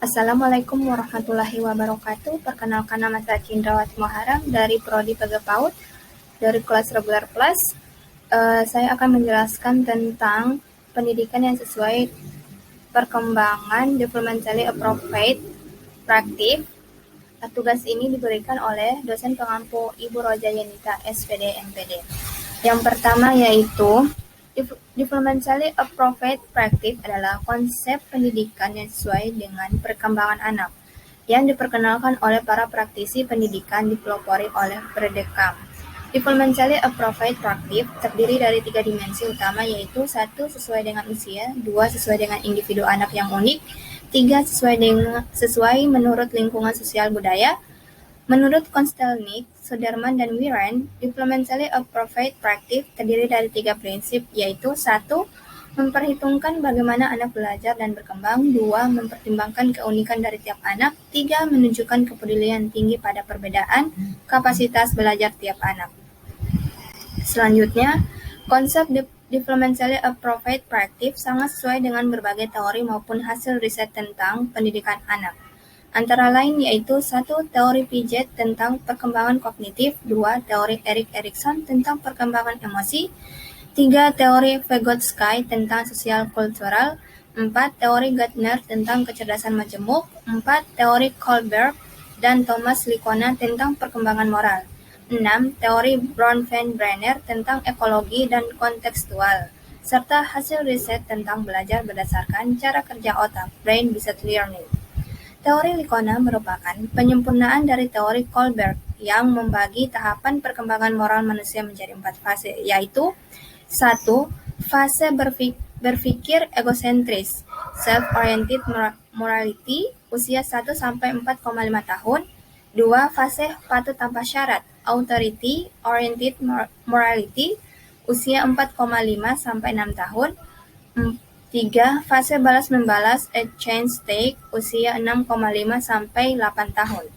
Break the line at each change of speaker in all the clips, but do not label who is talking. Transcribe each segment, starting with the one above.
Assalamualaikum warahmatullahi wabarakatuh. Perkenalkan, nama saya Cindrawati Muharram dari Prodi PAUD dari kelas regular plus. Saya akan menjelaskan tentang pendidikan yang sesuai perkembangan developmentally appropriate praktif. Tugas ini diberikan oleh dosen pengampu Ibu Roja Yenita, SPD, MPD. Yang pertama yaitu developmentally appropriate practice adalah konsep pendidikan yang sesuai dengan perkembangan anak yang diperkenalkan oleh para praktisi pendidikan dipelopori oleh Bredekam. Developmentally appropriate practice terdiri dari 3 dimensi utama, yaitu 1. Sesuai dengan usia, 2. Sesuai dengan individu anak yang unik, 3. Sesuai menurut lingkungan sosial budaya. Menurut Kostelnik, Suderman, dan Wiran, developmentally appropriate practice terdiri dari 3 prinsip, yaitu 1. Memperhitungkan bagaimana anak belajar dan berkembang. 2. Mempertimbangkan keunikan dari tiap anak. 3. Menunjukkan kepedulian tinggi pada perbedaan kapasitas belajar tiap anak. Selanjutnya, konsep developmentally appropriate practice sangat sesuai dengan berbagai teori maupun hasil riset tentang pendidikan anak. Antara lain yaitu 1. Teori Piaget tentang perkembangan kognitif, 2. Teori Erik Erikson tentang perkembangan emosi, 3. Teori Vygotsky tentang sosial kultural, 4. Teori Gardner tentang kecerdasan majemuk, 4. Teori Kohlberg dan Thomas Lickona tentang perkembangan moral, 6. Teori Bronfenbrenner tentang ekologi dan kontekstual, serta hasil riset tentang belajar berdasarkan cara kerja otak, brain-based learning. Teori Lickona merupakan penyempurnaan dari teori Kohlberg yang membagi tahapan perkembangan moral manusia menjadi 4 fase, yaitu 1. Fase berpikir egosentris, self-oriented morality, usia 1-4,5 tahun. 2. Fase patuh tanpa syarat, authority-oriented morality, usia 4,5-6 tahun. 3. Fase balas-membalas, change take, usia 6,5-8 tahun.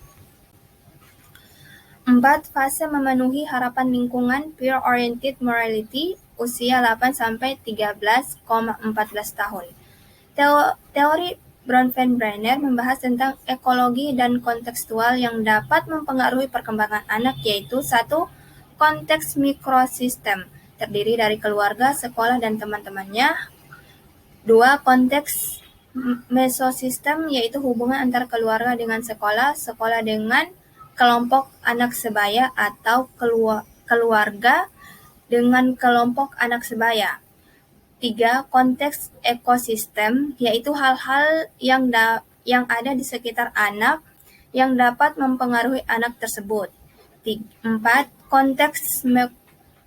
4. Fase memenuhi harapan lingkungan, peer-oriented morality, usia 8-13,14 tahun. Teori Bronfenbrenner membahas tentang ekologi dan kontekstual yang dapat mempengaruhi perkembangan anak, yaitu 1. Konteks mikrosistem, terdiri dari keluarga, sekolah, dan teman-temannya. 2. Konteks mesosistem, yaitu hubungan antara keluarga dengan sekolah, sekolah dengan kelompok anak sebaya, atau keluarga dengan kelompok anak sebaya. 3. Konteks ekosistem, yaitu hal-hal yang ada di sekitar anak yang dapat mempengaruhi anak tersebut. 4. Konteks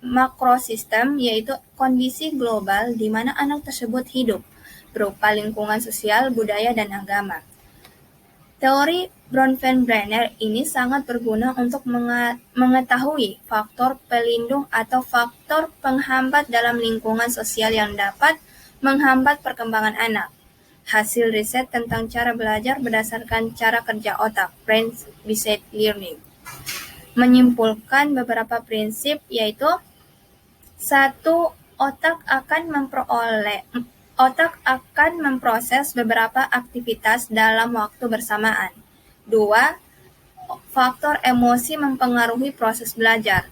makrosistem, yaitu kondisi global di mana anak tersebut hidup, berupa lingkungan sosial, budaya, dan agama. Teori Bronfenbrenner ini sangat berguna untuk mengetahui faktor pelindung atau faktor penghambat dalam lingkungan sosial yang dapat menghambat perkembangan anak. Hasil riset tentang cara belajar berdasarkan cara kerja otak, brain-based learning, menyimpulkan beberapa prinsip, yaitu 1. Otak akan memproses beberapa aktivitas dalam waktu bersamaan. 2. Faktor emosi mempengaruhi proses belajar.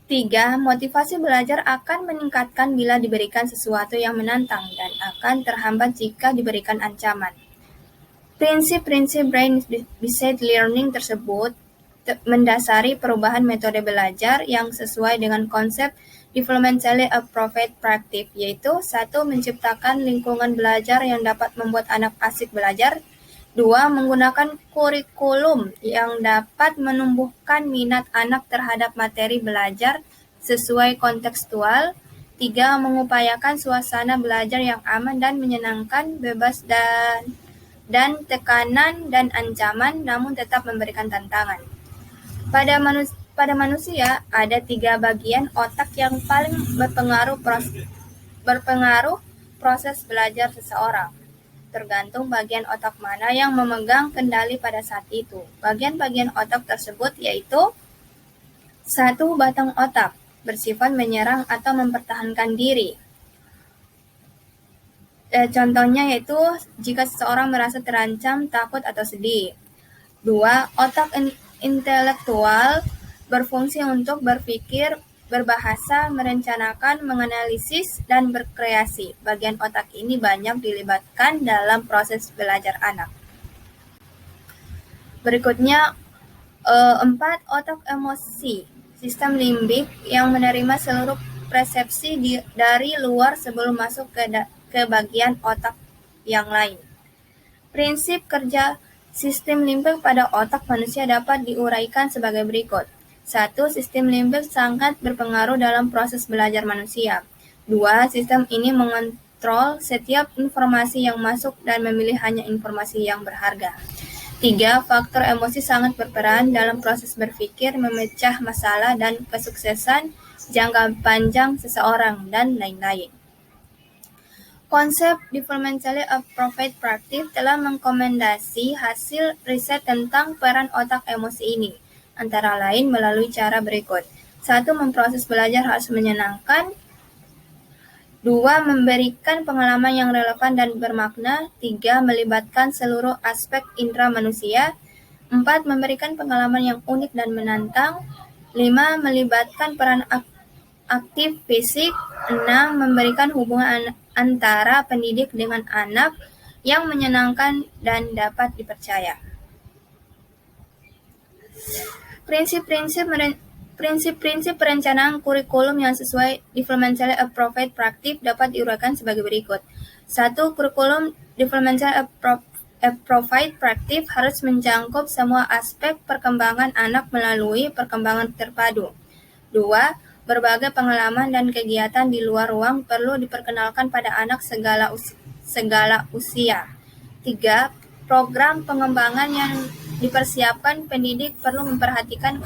3. Motivasi belajar akan meningkatkan bila diberikan sesuatu yang menantang dan akan terhambat jika diberikan ancaman. Prinsip-prinsip brain-based learning tersebut mendasari perubahan metode belajar yang sesuai dengan konsep developmentally appropriate practice, yaitu 1. Menciptakan lingkungan belajar yang dapat membuat anak asik belajar. 2. Menggunakan kurikulum yang dapat menumbuhkan minat anak terhadap materi belajar sesuai kontekstual. 3. Mengupayakan suasana belajar yang aman dan menyenangkan, bebas dan tekanan dan ancaman, namun tetap memberikan tantangan. Pada manusia, ada 3 bagian otak yang paling berpengaruh proses belajar seseorang. Tergantung bagian otak mana yang memegang kendali pada saat itu. Bagian-bagian otak tersebut yaitu 1. Batang otak, bersifat menyerang atau mempertahankan diri. Contohnya yaitu jika seseorang merasa terancam, takut, atau sedih. 2. Otak intelektual berfungsi untuk berpikir, berbahasa, merencanakan, menganalisis, dan berkreasi. Bagian otak ini banyak dilibatkan dalam proses belajar anak. Berikutnya, 4. Otak emosi. Sistem limbik yang menerima seluruh persepsi dari luar sebelum masuk ke bagian otak yang lain. Prinsip kerja sistem limbik pada otak manusia dapat diuraikan sebagai berikut. 1. Sistem limbik sangat berpengaruh dalam proses belajar manusia. 2. Sistem ini mengontrol setiap informasi yang masuk dan memilih hanya informasi yang berharga. 3. Faktor emosi sangat berperan dalam proses berpikir, memecah masalah, dan kesuksesan jangka panjang seseorang, dan lain-lain. Konsep developmentally appropriate practice telah mengomentasi hasil riset tentang peran otak emosi ini, antara lain melalui cara berikut. 1. Memproses belajar harus menyenangkan. 2. Memberikan pengalaman yang relevan dan bermakna. 3. Melibatkan seluruh aspek indera manusia. 4. Memberikan pengalaman yang unik dan menantang. 5. Melibatkan peran aktif fisik. 6. Memberikan hubungan antara pendidik dengan anak yang menyenangkan dan dapat dipercaya. Prinsip-prinsip perencanaan kurikulum yang sesuai developmentally appropriate practice dapat diuraikan sebagai berikut. 1. Kurikulum developmentally appropriate practice harus mencakup semua aspek perkembangan anak melalui perkembangan terpadu. 2. Berbagai pengalaman dan kegiatan di luar ruang perlu diperkenalkan pada anak segala usia. 3. Program pengembangan yang dipersiapkan pendidik perlu memperhatikan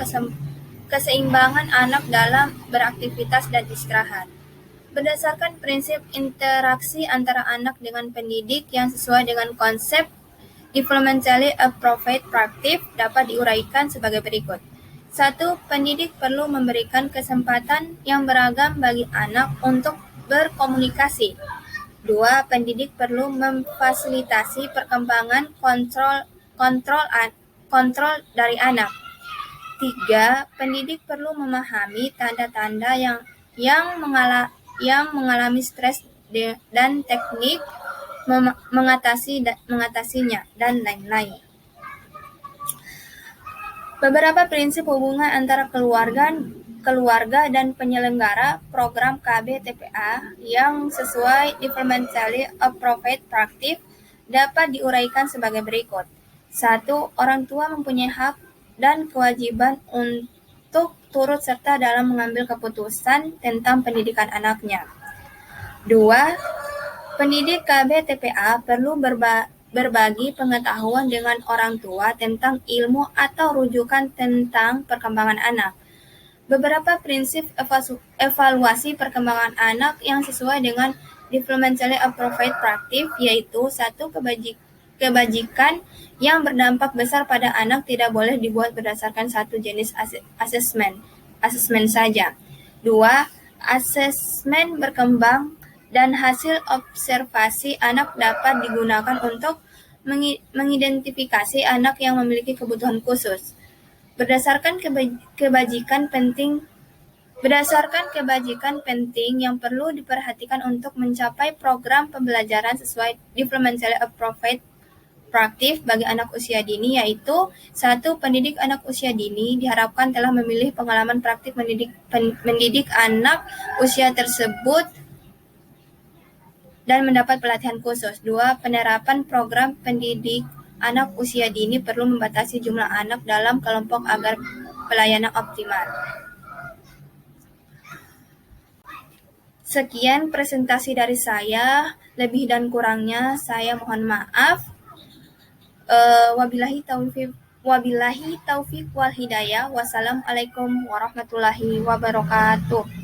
keseimbangan anak dalam beraktivitas dan istirahat. Berdasarkan prinsip interaksi antara anak dengan pendidik yang sesuai dengan konsep developmentally appropriate practice dapat diuraikan sebagai berikut. 1. Pendidik perlu memberikan kesempatan yang beragam bagi anak untuk berkomunikasi. 2. Pendidik perlu memfasilitasi perkembangan kontrol dari anak. 3. Pendidik perlu memahami tanda-tanda yang mengalami stres dan teknik mengatasinya, dan lain-lain. Beberapa prinsip hubungan antara keluarga dan penyelenggara program KB-TPA yang sesuai developmentally appropriate practice dapat diuraikan sebagai berikut. 1. Orang tua mempunyai hak dan kewajiban untuk turut serta dalam mengambil keputusan tentang pendidikan anaknya. 2. Pendidik KB-TPA perlu berbagi pengetahuan dengan orang tua tentang ilmu atau rujukan tentang perkembangan anak. Beberapa prinsip evaluasi perkembangan anak yang sesuai dengan developmentally appropriate practice yaitu 1. Kebajikan yang berdampak besar pada anak tidak boleh dibuat berdasarkan satu jenis asesmen saja. 2. Asesmen berkembang dan hasil observasi anak dapat digunakan untuk mengidentifikasi anak yang memiliki kebutuhan khusus. Berdasarkan kebajikan penting yang perlu diperhatikan untuk mencapai program pembelajaran sesuai developmentally appropriate practice bagi anak usia dini yaitu 1. Pendidik anak usia dini diharapkan telah memilih pengalaman praktik mendidik anak usia tersebut dan mendapat pelatihan khusus. 2. Penerapan program pendidik anak usia dini perlu membatasi jumlah anak dalam kelompok agar pelayanan optimal. Sekian presentasi dari saya, lebih dan kurangnya saya mohon maaf. Wabillahi taufiq wal hidayah. Wassalamualaikum warahmatullahi wabarakatuh.